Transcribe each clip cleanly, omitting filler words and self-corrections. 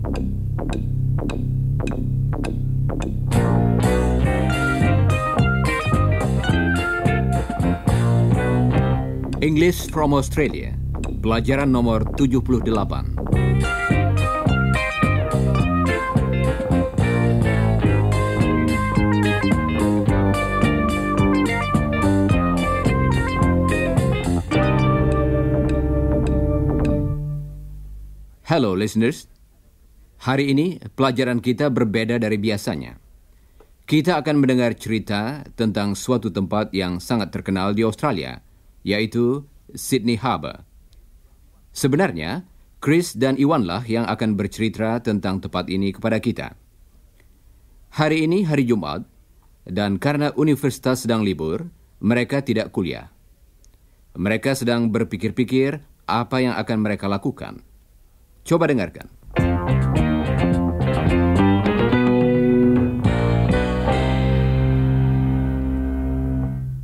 English from Australia, pelajaran nomor 78. Hello listeners, hari ini pelajaran kita berbeda dari biasanya. Kita akan mendengar cerita tentang suatu tempat yang sangat terkenal di Australia, yaitu Sydney Harbour. Sebenarnya, Chris dan Iwan lah yang akan bercerita tentang tempat ini kepada kita. Hari ini hari Jumat, dan karena universitas sedang libur, mereka tidak kuliah. Mereka sedang berpikir-pikir apa yang akan mereka lakukan. Coba dengarkan.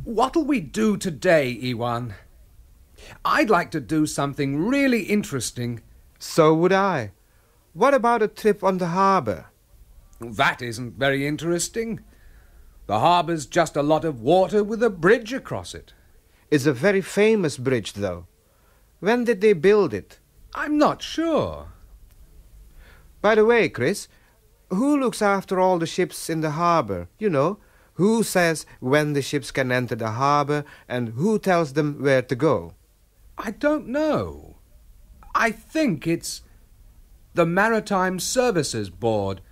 What'll we do today, Iwan? I'd like to do something really interesting. So would I. What about a trip on the harbour? That isn't very interesting. The harbour's just a lot of water with a bridge across it. It's a very famous bridge, though. When did they build it? I'm not sure. By the way, Chris, who looks after all the ships in the harbour? You know, who says when the ships can enter the harbour and who tells them where to go? I don't know. I think it's the Maritime Services Board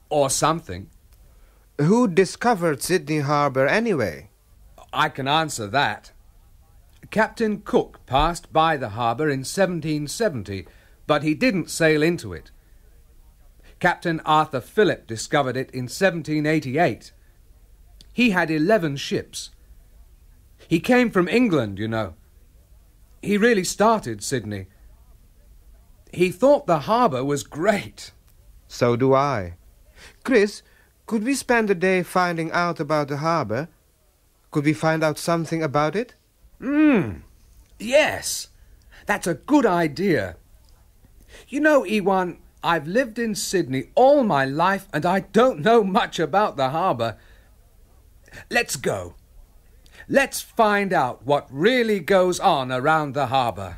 or something. Who discovered Sydney Harbour anyway? I can answer that. Captain Cook passed by the harbour in 1770, but he didn't sail into it. Captain Arthur Phillip discovered it in 1788. He had 11 ships. He came from England, you know. He really started Sydney. He thought the harbour was great. So do I. Chris, could we spend a day finding out about the harbour? Could we find out something about it? Yes. That's a good idea. You know, Iwan, I've lived in Sydney all my life and I don't know much about the harbour. Let's go. Let's find out what really goes on around the harbour.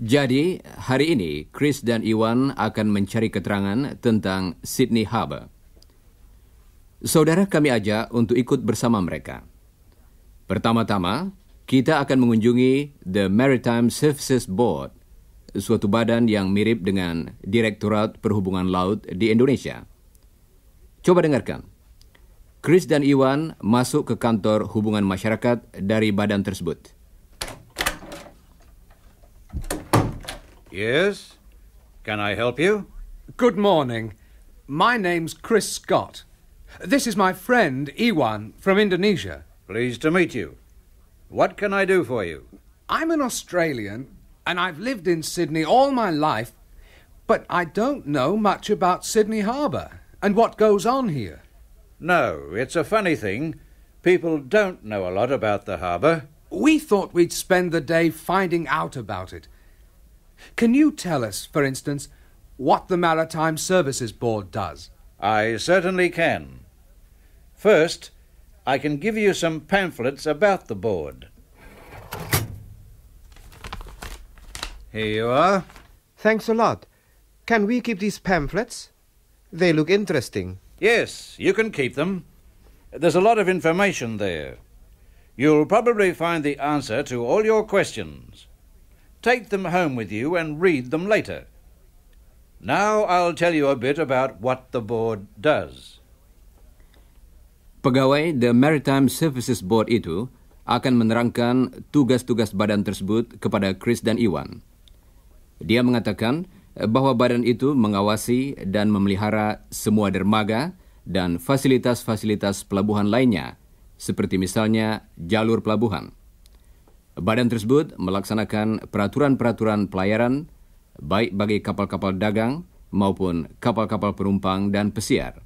Jadi, hari ini Chris dan Iwan akan mencari keterangan tentang Sydney Harbour. Saudara kami ajak untuk ikut bersama mereka. Pertama-tama, kita akan mengunjungi The Maritime Services Board, suatu badan yang mirip dengan Direktorat Perhubungan Laut di Indonesia. Coba dengarkan. Chris dan Iwan masuk ke kantor hubungan masyarakat dari badan tersebut. Yes? Can I help you? Good morning. My name's Chris Scott. This is my friend Iwan from Indonesia. Pleased to meet you. What can I do for you? I'm an Australian and I've lived in Sydney all my life, but I don't know much about Sydney Harbour and what goes on here. No, it's a funny thing. People don't know a lot about the harbour. We thought we'd spend the day finding out about it. Can you tell us, for instance, what the Maritime Services Board does? I certainly can. First, I can give you some pamphlets about the board. Here you are. Thanks a lot. Can we keep these pamphlets? They look interesting. Yes, you can keep them. There's a lot of information there. You'll probably find the answer to all your questions. Take them home with you and read them later. Now I'll tell you a bit about what the board does. Pegawai The Maritime Services Board itu akan menerangkan tugas-tugas badan tersebut kepada Chris dan Iwan. Dia mengatakan bahwa badan itu mengawasi dan memelihara semua dermaga dan fasilitas-fasilitas pelabuhan lainnya, seperti misalnya jalur pelabuhan. Badan tersebut melaksanakan peraturan-peraturan pelayaran, baik bagi kapal-kapal dagang maupun kapal-kapal penumpang dan pesiar.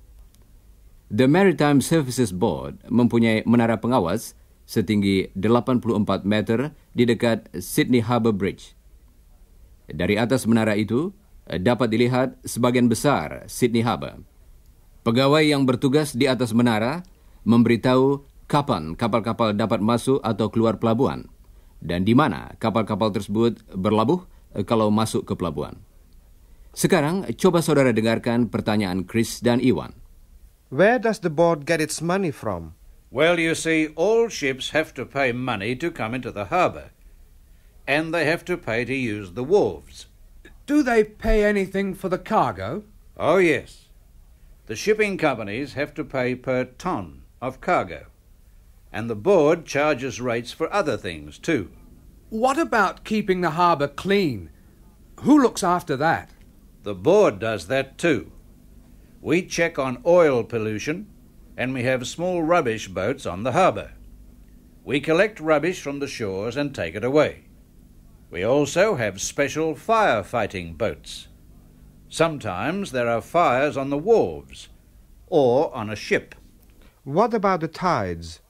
The Maritime Services Board mempunyai menara pengawas setinggi 84 meter di dekat Sydney Harbour Bridge. Dari atas menara itu, dapat dilihat sebagian besar Sydney Harbour. Pegawai yang bertugas di atas menara memberitahu kapan kapal-kapal dapat masuk atau keluar pelabuhan dan di mana kapal-kapal tersebut berlabuh kalau masuk ke pelabuhan. Sekarang, coba saudara dengarkan pertanyaan Chris dan Iwan. Where does the board get its money from? Well, you see, all ships have to pay money to come into the harbour, and they have to pay to use the wharves. Do they pay anything for the cargo? Oh, yes. The shipping companies have to pay per ton of cargo, and the board charges rates for other things too. What about keeping the harbour clean? Who looks after that? The board does that too. We check on oil pollution, and we have small rubbish boats on the harbour. We collect rubbish from the shores and take it away. We also have special firefighting boats. Sometimes there are fires on the wharves or on a ship. What about the tides?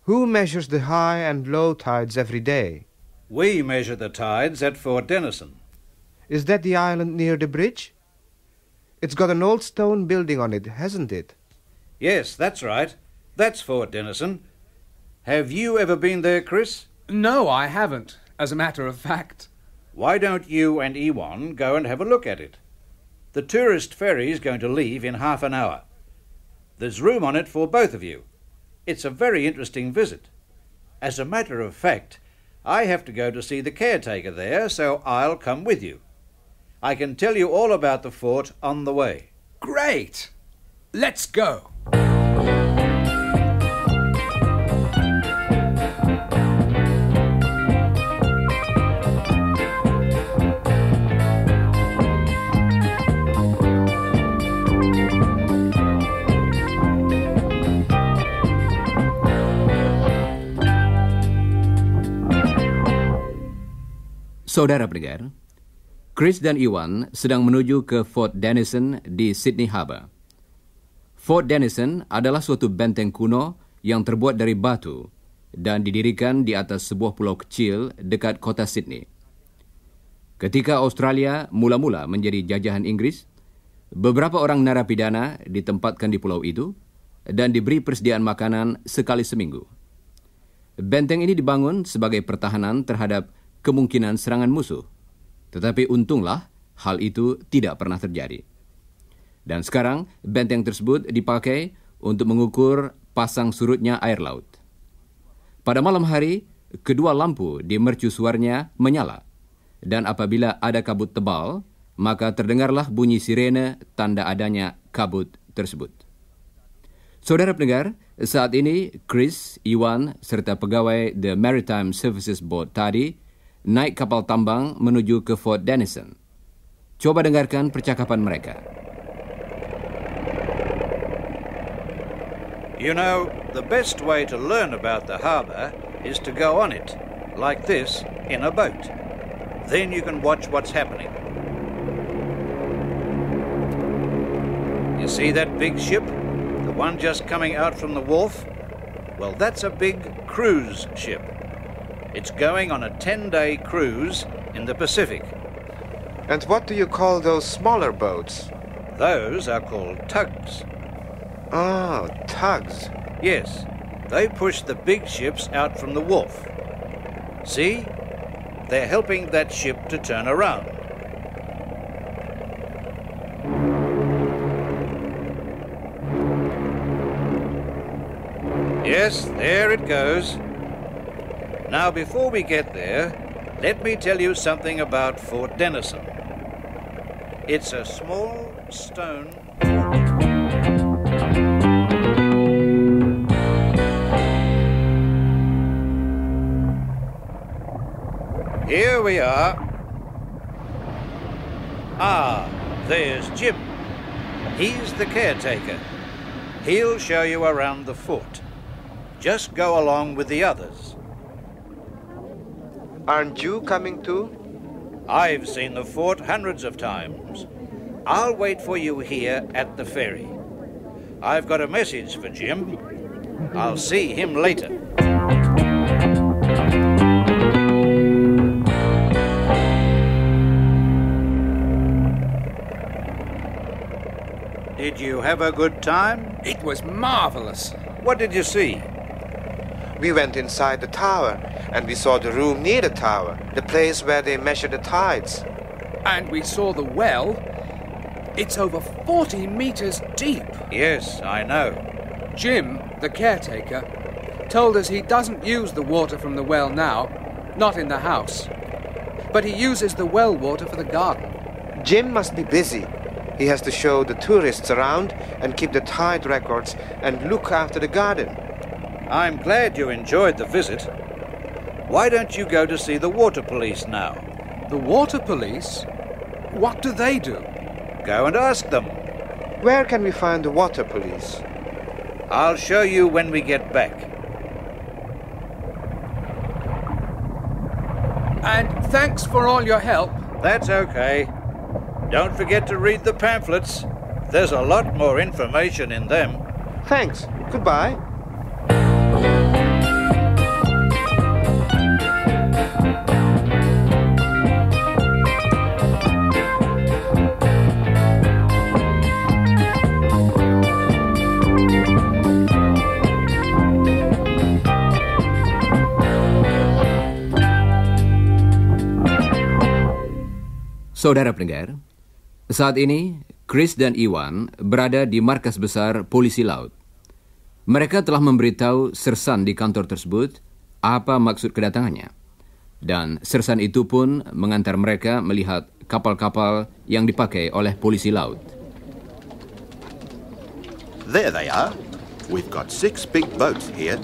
Who measures the high and low tides every day? We measure the tides at Fort Denison. Is that the island near the bridge? It's got an old stone building on it, hasn't it? Yes, that's right. That's Fort Denison. Have you ever been there, Chris? No, I haven't, as a matter of fact. Why don't you and Iwan go and have a look at it? The tourist ferry's going to leave in half an hour. There's room on it for both of you. It's a very interesting visit. As a matter of fact, I have to go to see the caretaker there, so I'll come with you. I can tell you all about the fort on the way. Great! Let's go! Saudara pendengar, Chris dan Iwan sedang menuju ke Fort Denison di Sydney Harbour. Fort Denison adalah suatu benteng kuno yang terbuat dari batu dan didirikan di atas sebuah pulau kecil dekat kota Sydney. Ketika Australia mula-mula menjadi jajahan Inggris, beberapa orang narapidana ditempatkan di pulau itu dan diberi persediaan makanan sekali seminggu. Benteng ini dibangun sebagai pertahanan terhadap kemungkinan serangan musuh. Tetapi untunglah hal itu tidak pernah terjadi. Dan sekarang benteng tersebut dipakai untuk mengukur pasang surutnya air laut. Pada malam hari, kedua lampu di mercusuarnya menyala. Dan apabila ada kabut tebal, maka terdengarlah bunyi sirene tanda adanya kabut tersebut. Saudara pendengar, saat ini Chris, Iwan, serta pegawai The Maritime Services Board tadi naik kapal tambang menuju ke Fort Denison. Coba dengarkan percakapan mereka. You know, the best way to learn about the harbour is to go on it, like this, in a boat. Then you can watch what's happening. You see that big ship? The one just coming out from the wharf? Well, that's a big cruise ship. It's going on a 10-day cruise in the Pacific. And what do you call those smaller boats? Those are called tugs. Oh, tugs. Yes, they push the big ships out from the wharf. See? They're helping that ship to turn around. Yes, there it goes. Now, before we get there, let me tell you something about Fort Denison. It's a small stone... Here we are. Ah, there's Jim. He's the caretaker. He'll show you around the fort. Just go along with the others. Aren't you coming too? I've seen the fort hundreds of times. I'll wait for you here at the ferry. I've got a message for Jim. I'll see him later. Did you have a good time? It was marvellous. What did you see? We went inside the tower, and we saw the room near the tower, the place where they measure the tides. And we saw the well. It's over 40 meters deep. Yes, I know. Jim, the caretaker, told us he doesn't use the water from the well now, not in the house. But he uses the well water for the garden. Jim must be busy. He has to show the tourists around and keep the tide records and look after the garden. I'm glad you enjoyed the visit. Why don't you go to see the water police now? The water police? What do they do? Go and ask them. Where can we find the water police? I'll show you when we get back. And thanks for all your help. That's okay. Don't forget to read the pamphlets. There's a lot more information in them. Thanks. Goodbye. Saudara pendengar, saat ini Chris dan Iwan berada di markas besar polisi laut. Mereka telah memberitahu sersan di kantor tersebut apa maksud kedatangannya. Dan sersan itu pun mengantar mereka melihat kapal-kapal yang dipakai oleh polisi laut. There they are. We've got 6 big boats here,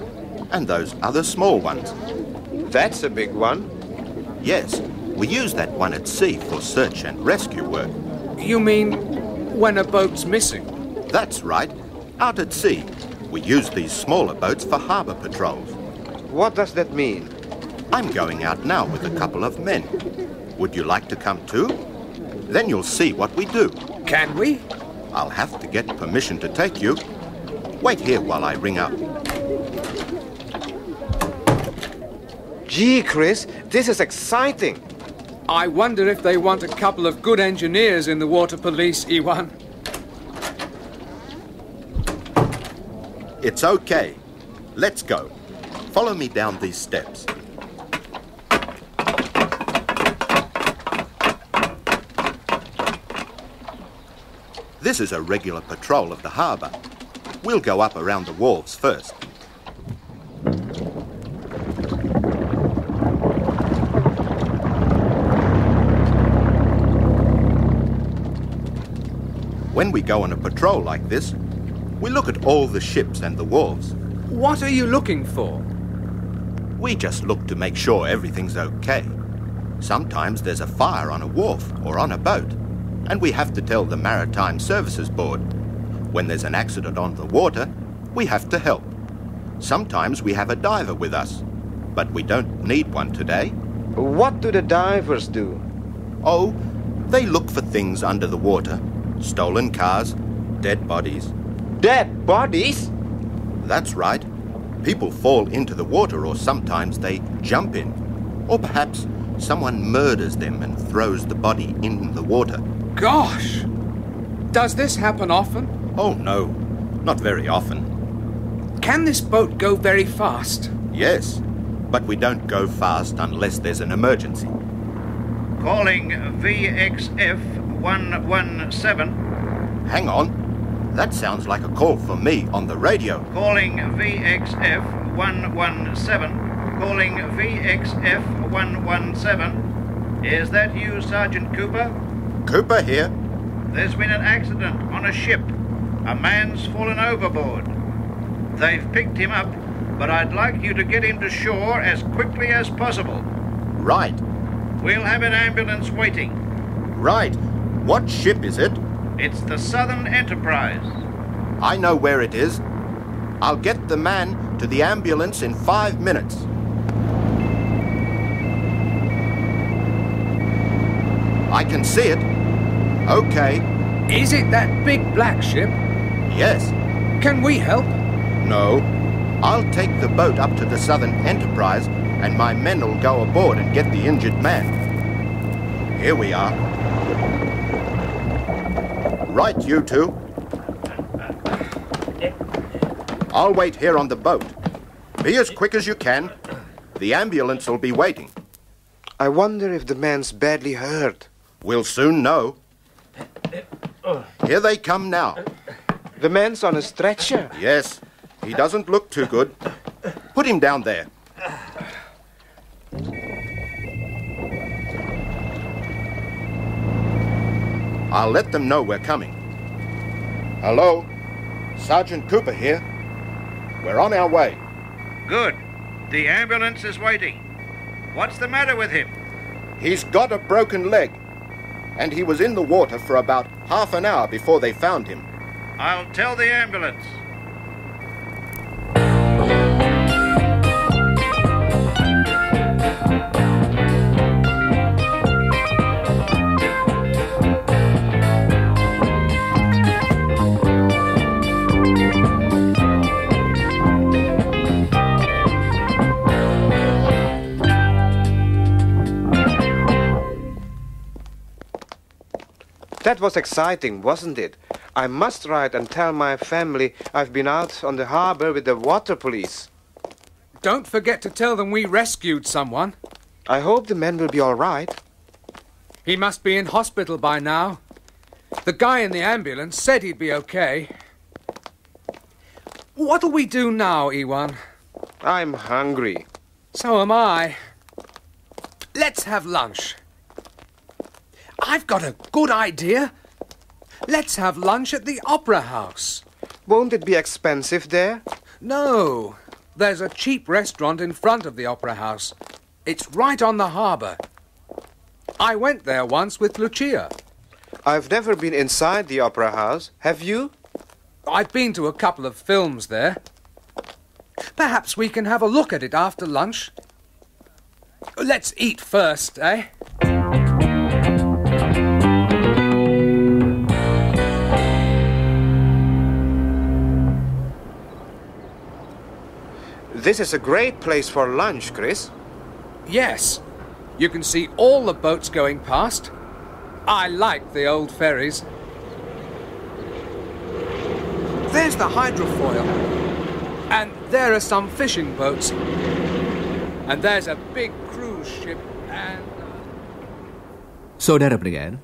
and those other small ones. That's a big one. Yes, we use that one at sea for search and rescue work. You mean when a boat's missing? That's right. Out at sea, we use these smaller boats for harbour patrols. What does that mean? I'm going out now with a couple of men. Would you like to come too? Then you'll see what we do. Can we? I'll have to get permission to take you. Wait here while I ring up. Gee, Chris, this is exciting. I wonder if they want a couple of good engineers in the water police, Iwan. It's okay. Let's go. Follow me down these steps. This is a regular patrol of the harbour. We'll go up around the wharves first. When we go on a patrol like this, we look at all the ships and the wharves. What are you looking for? We just look to make sure everything's okay. Sometimes there's a fire on a wharf or on a boat, and we have to tell the Maritime Services Board. When there's an accident on the water, we have to help. Sometimes we have a diver with us, but we don't need one today. What do the divers do? Oh, they look for things under the water. Stolen cars, dead bodies. Dead bodies? That's right. People fall into the water, or sometimes they jump in. Or perhaps someone murders them and throws the body in the water. Gosh! Does this happen often? Oh no, not very often. Can this boat go very fast? Yes, but we don't go fast unless there's an emergency. Calling VXF 117. Hang on. That sounds like a call for me on the radio. Calling VXF 117. Calling VXF 117. Is that you, Sergeant Cooper? Cooper here. There's been an accident on a ship. A man's fallen overboard. They've picked him up, but I'd like you to get him to shore as quickly as possible. Right. We'll have an ambulance waiting. Right. What ship is it? It's the Southern Enterprise. I know where it is. I'll get the man to the ambulance in 5 minutes. I can see it. Okay. Is it that big black ship? Yes. Can we help? No. I'll take the boat up to the Southern Enterprise, and my men will go aboard and get the injured man. Here we are. Right, you two. I'll wait here on the boat. Be as quick as you can. The ambulance will be waiting. I wonder if the man's badly hurt. We'll soon know. Here they come now. The man's on a stretcher. Yes, he doesn't look too good. Put him down there. I'll let them know we're coming. Hello? Sergeant Cooper here. We're on our way. Good. The ambulance is waiting. What's the matter with him? He's got a broken leg, and he was in the water for about half an hour before they found him. I'll tell the ambulance. That was exciting, wasn't it? I must write and tell my family I've been out on the harbor with the water police. Don't forget to tell them we rescued someone. I hope the man will be all right. He must be in hospital by now. The guy in the ambulance said he'd be okay. What'll we do now, Iwan? I'm hungry. So am I. Let's have lunch. I've got a good idea. Let's have lunch at the Opera House. Won't it be expensive there? No, there's a cheap restaurant in front of the Opera House. It's right on the harbour. I went there once with Lucia. I've never been inside the Opera House. Have you? I've been to a couple of films there. Perhaps we can have a look at it after lunch. Let's eat first, eh? This is a great place for lunch, Chris. Yes. You can see all the boats going past. I like the old ferries. There's the hydrofoil. And there are some fishing boats. And there's a big cruise ship and... Saudara pendengar,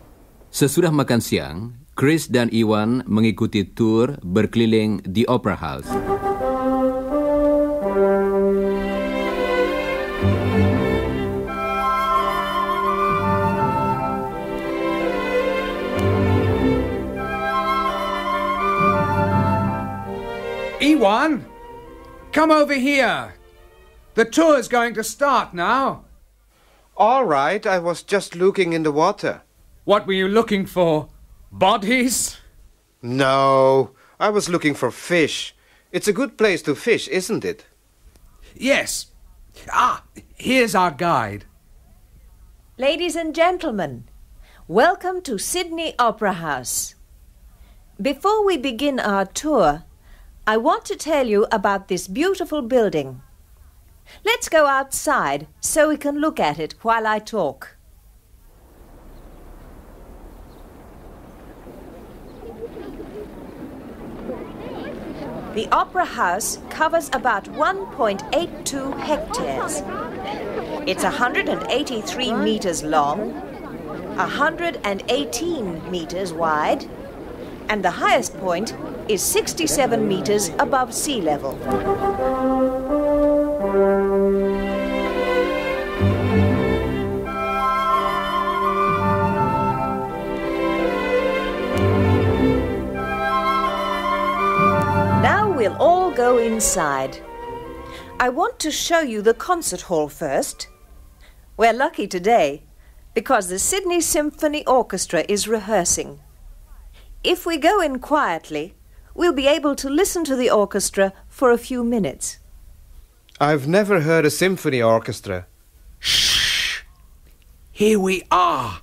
sesudah makan siang, Chris dan Iwan mengikuti tur berkeliling di Opera House. Iwan, come over here. The tour's going to start now. All right, I was just looking in the water. What were you looking for? Bodies? No, I was looking for fish. It's a good place to fish, isn't it? Yes. Here's our guide. Ladies and gentlemen, welcome to Sydney Opera House. Before we begin our tour, I want to tell you about this beautiful building. Let's go outside so we can look at it while I talk. The Opera House covers about 1.82 hectares. It's 183 meters long, 118 meters wide, and the highest point is 67 meters above sea level. Now we'll all go inside. I want to show you the concert hall first. We're lucky today because the Sydney Symphony Orchestra is rehearsing. If we go in quietly, we'll be able to listen to the orchestra for a few minutes. I've never heard a symphony orchestra. Shh! Here we are.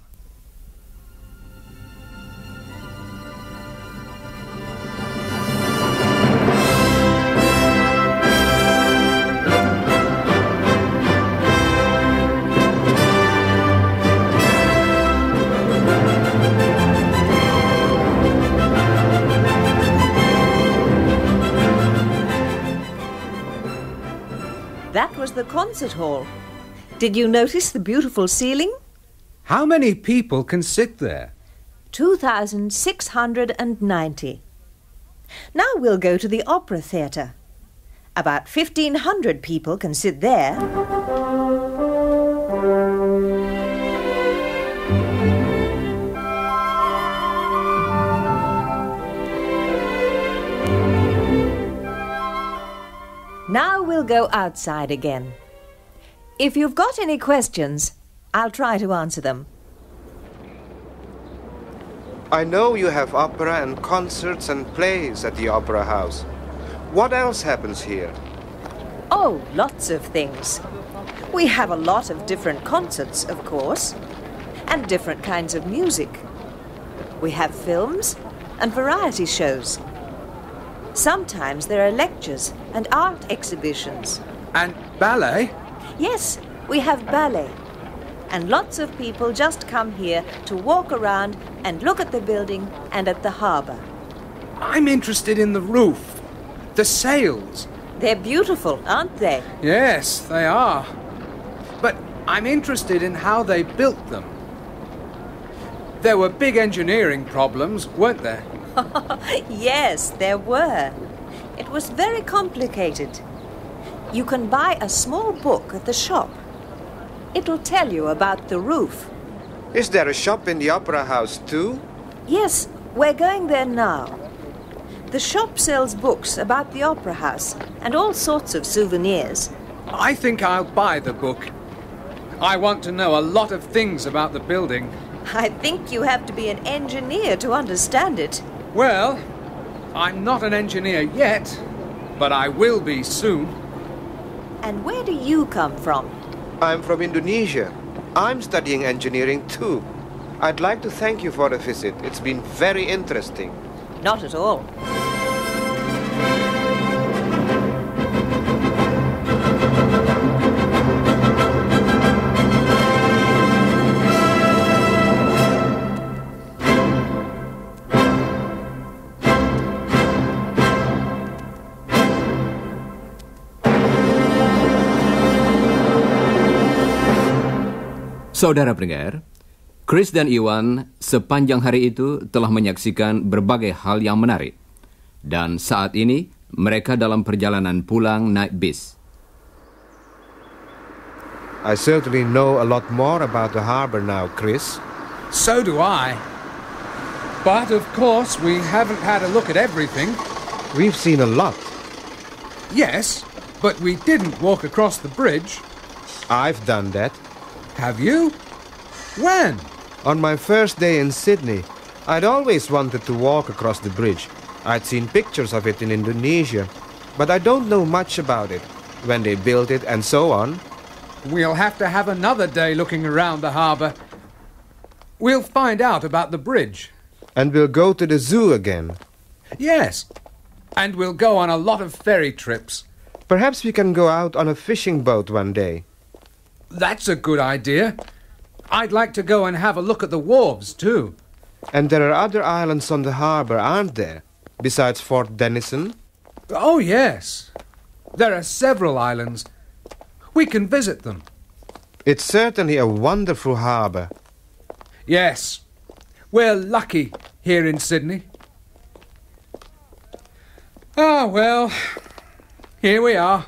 That was the concert hall. Did you notice the beautiful ceiling? How many people can sit there? 2,690. Now we'll go to the opera theatre. About 1,500 people can sit there. Now we'll go outside again. If you've got any questions, I'll try to answer them. I know you have opera and concerts and plays at the Opera House. What else happens here? Oh, lots of things. We have a lot of different concerts, of course, and different kinds of music. We have films and variety shows. Sometimes there are lectures and art exhibitions. And ballet? Yes, we have ballet. And lots of people just come here to walk around and look at the building and at the harbour. I'm interested in the roof, the sails. They're beautiful, aren't they? Yes, they are. But I'm interested in how they built them. There were big engineering problems, weren't there? Yes, there were. It was very complicated. You can buy a small book at the shop. It'll tell you about the roof. Is there a shop in the Opera House too? Yes, we're going there now. The shop sells books about the Opera House and all sorts of souvenirs. I think I'll buy the book. I want to know a lot of things about the building. I think you have to be an engineer to understand it. Well, I'm not an engineer yet, but I will be soon. And where do you come from? I'm from Indonesia. I'm studying engineering too. I'd like to thank you for the visit. It's been very interesting. Not at all. Saudara pendengar, Chris dan Iwan sepanjang hari itu telah menyaksikan berbagai hal yang menarik. Dan saat ini, mereka dalam perjalanan pulang naik bis. I certainly know a lot more about the harbor now, Chris. So do I. But of course, we haven't had a look at everything. We've seen a lot. Yes, but we didn't walk across the bridge. I've done that. Have you? When? On my first day in Sydney, I'd always wanted to walk across the bridge. I'd seen pictures of it in Indonesia, but I don't know much about it, when they built it and so on. We'll have to have another day looking around the harbour. We'll find out about the bridge. And we'll go to the zoo again. Yes, and we'll go on a lot of ferry trips. Perhaps we can go out on a fishing boat one day. That's a good idea. I'd like to go and have a look at the wharves, too. And there are other islands on the harbour, aren't there? Besides Fort Denison? Oh, yes. There are several islands. We can visit them. It's certainly a wonderful harbour. Yes. We're lucky here in Sydney. Ah, well, here we are.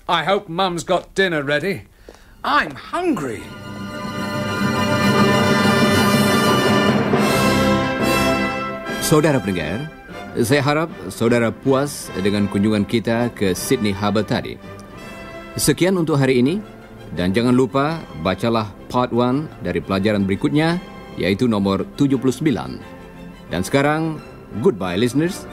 I hope Mum's got dinner ready. I'm hungry. Saudara pendengar, saya harap saudara puas dengan kunjungan kita ke Sydney Harbour tadi. Sekian untuk hari ini, dan jangan lupa bacalah part 1 dari pelajaran berikutnya, yaitu nomor 79. Dan sekarang, goodbye listeners.